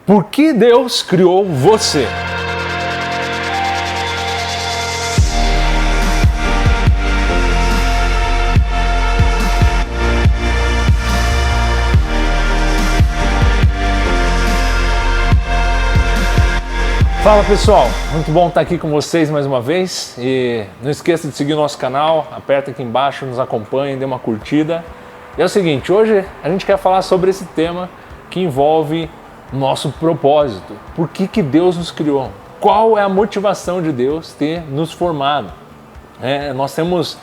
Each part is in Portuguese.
Por que Deus criou você? Fala pessoal, muito bom estar aqui com vocês mais uma vez e não esqueça de seguir o nosso canal, aperta aqui embaixo, nos acompanhe, dê uma curtida. E é o seguinte, hoje a gente quer falar sobre esse tema que envolve nosso propósito. Por que Deus nos criou? Qual é a motivação de Deus ter nos formado? Nós temos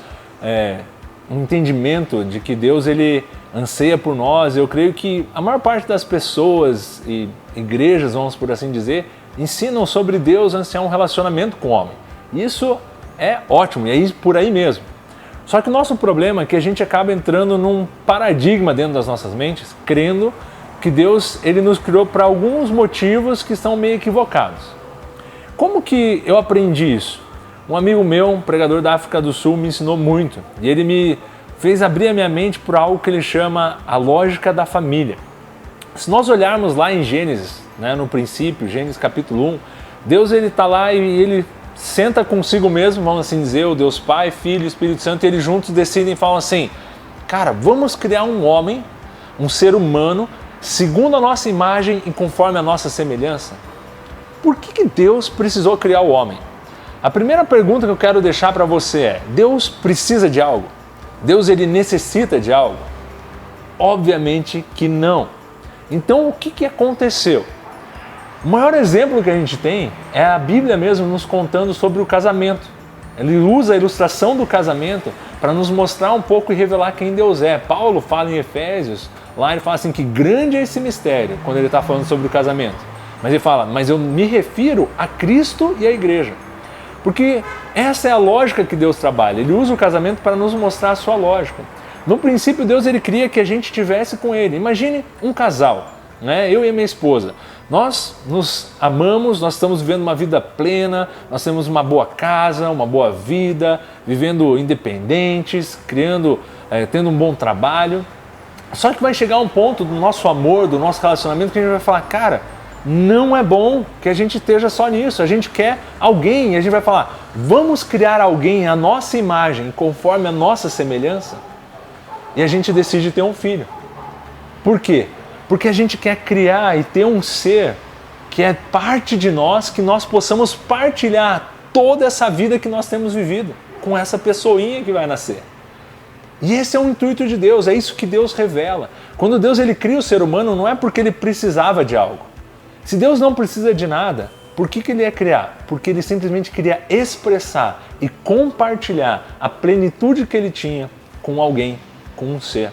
um entendimento de que Deus ele anseia por nós. Eu creio que a maior parte das pessoas e igrejas, vamos por assim dizer, ensinam sobre Deus ansiar um relacionamento com o homem. Isso é ótimo, e é por aí mesmo. Só que o nosso problema é que a gente acaba entrando num paradigma dentro das nossas mentes, crendo que Deus ele nos criou para alguns motivos que estão meio equivocados. Como que eu aprendi isso? Um amigo meu, um pregador da África do Sul, me ensinou muito. E ele me fez abrir a minha mente para algo que ele chama a lógica da família. Se nós olharmos lá em Gênesis, no princípio, Gênesis capítulo 1, Deus ele está lá e ele senta consigo mesmo, vamos assim dizer, o Deus Pai, Filho e Espírito Santo, e eles juntos decidem e falam assim, cara, vamos criar um homem, um ser humano, segundo a nossa imagem e conforme a nossa semelhança. Por que Deus precisou criar o homem? A primeira pergunta que eu quero deixar para você é, Deus precisa de algo? Deus ele necessita de algo? Obviamente que não. Então o que aconteceu? O maior exemplo que a gente tem é a Bíblia mesmo nos contando sobre o casamento. Ele usa a ilustração do casamento para nos mostrar um pouco e revelar quem Deus é. Paulo fala em Efésios, lá ele fala assim que grande é esse mistério, quando ele está falando sobre o casamento. Mas ele fala, mas eu me refiro a Cristo e a igreja. Porque essa é a lógica que Deus trabalha. Ele usa o casamento para nos mostrar a sua lógica. No princípio, Deus ele queria que a gente estivesse com Ele. Imagine um casal, eu e a minha esposa. Nós nos amamos, nós estamos vivendo uma vida plena, nós temos uma boa casa, uma boa vida, vivendo independentes, tendo um bom trabalho. Só que vai chegar um ponto do nosso amor, do nosso relacionamento, que a gente vai falar, cara, não é bom que a gente esteja só nisso, a gente quer alguém, e a gente vai falar, vamos criar alguém à nossa imagem, conforme a nossa semelhança? E a gente decide ter um filho. Por quê? Porque a gente quer criar e ter um ser que é parte de nós, que nós possamos partilhar toda essa vida que nós temos vivido com essa pessoinha que vai nascer. E esse é o intuito de Deus, é isso que Deus revela. Quando Deus ele cria o ser humano, não é porque ele precisava de algo. Se Deus não precisa de nada, por que ele ia criar? Porque ele simplesmente queria expressar e compartilhar a plenitude que ele tinha com alguém, com um ser.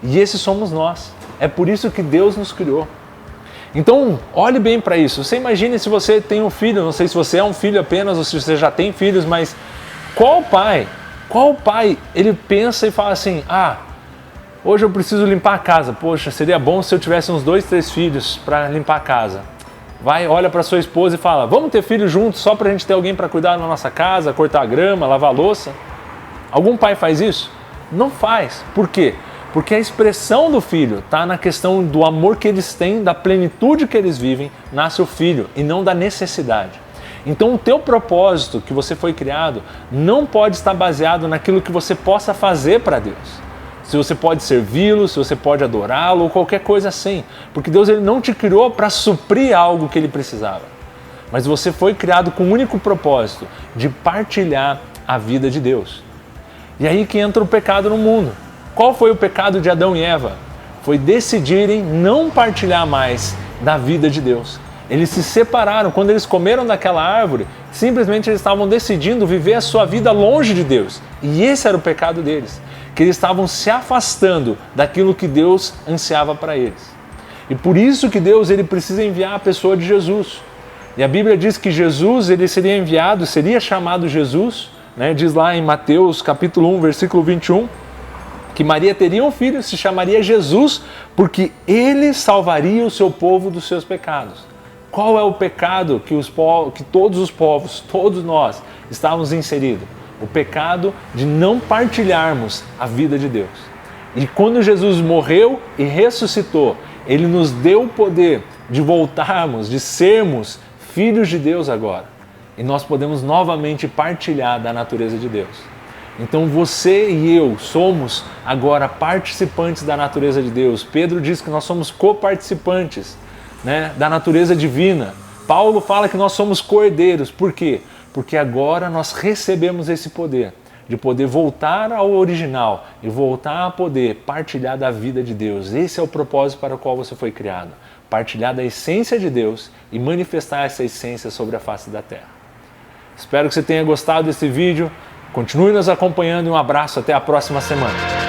E esse somos nós. É por isso que Deus nos criou. Então, olhe bem para isso. Você imagine se você tem um filho, não sei se você é um filho apenas ou se você já tem filhos, mas qual pai, ele pensa e fala assim, hoje eu preciso limpar a casa. Poxa, seria bom se eu tivesse uns 2, 3 filhos para limpar a casa. Vai, olha para sua esposa e fala, vamos ter filhos juntos só para a gente ter alguém para cuidar da nossa casa, cortar a grama, lavar a louça? Algum pai faz isso? Não faz. Por quê? Porque a expressão do filho está na questão do amor que eles têm, da plenitude que eles vivem, nasce o filho e não da necessidade. Então o teu propósito que você foi criado não pode estar baseado naquilo que você possa fazer para Deus. Se você pode servi-lo, se você pode adorá-lo ou qualquer coisa assim. Porque Deus ele não te criou para suprir algo que ele precisava. Mas você foi criado com o único propósito de partilhar a vida de Deus. E aí que entra o pecado no mundo. Qual foi o pecado de Adão e Eva? Foi decidirem não partilhar mais da vida de Deus. Eles se separaram. Quando eles comeram daquela árvore, simplesmente eles estavam decidindo viver a sua vida longe de Deus. E esse era o pecado deles. Que eles estavam se afastando daquilo que Deus ansiava para eles. E por isso que Deus ele precisa enviar a pessoa de Jesus. E a Bíblia diz que Jesus ele seria enviado, seria chamado Jesus, diz lá em Mateus capítulo 1, versículo 21, que Maria teria um filho, se chamaria Jesus, porque ele salvaria o seu povo dos seus pecados. Qual é o pecado que todos os povos, todos nós, estávamos inseridos? O pecado de não partilharmos a vida de Deus. E quando Jesus morreu e ressuscitou, ele nos deu o poder de voltarmos, de sermos filhos de Deus agora. E nós podemos novamente partilhar da natureza de Deus. Então você e eu somos agora participantes da natureza de Deus. Pedro diz que nós somos coparticipantes, né, da natureza divina. Paulo fala que nós somos cordeiros. Por quê? Porque agora nós recebemos esse poder de poder voltar ao original e voltar a poder partilhar da vida de Deus. Esse é o propósito para o qual você foi criado. Partilhar da essência de Deus e manifestar essa essência sobre a face da terra. Espero que você tenha gostado desse vídeo. Continue nos acompanhando e um abraço. Até a próxima semana.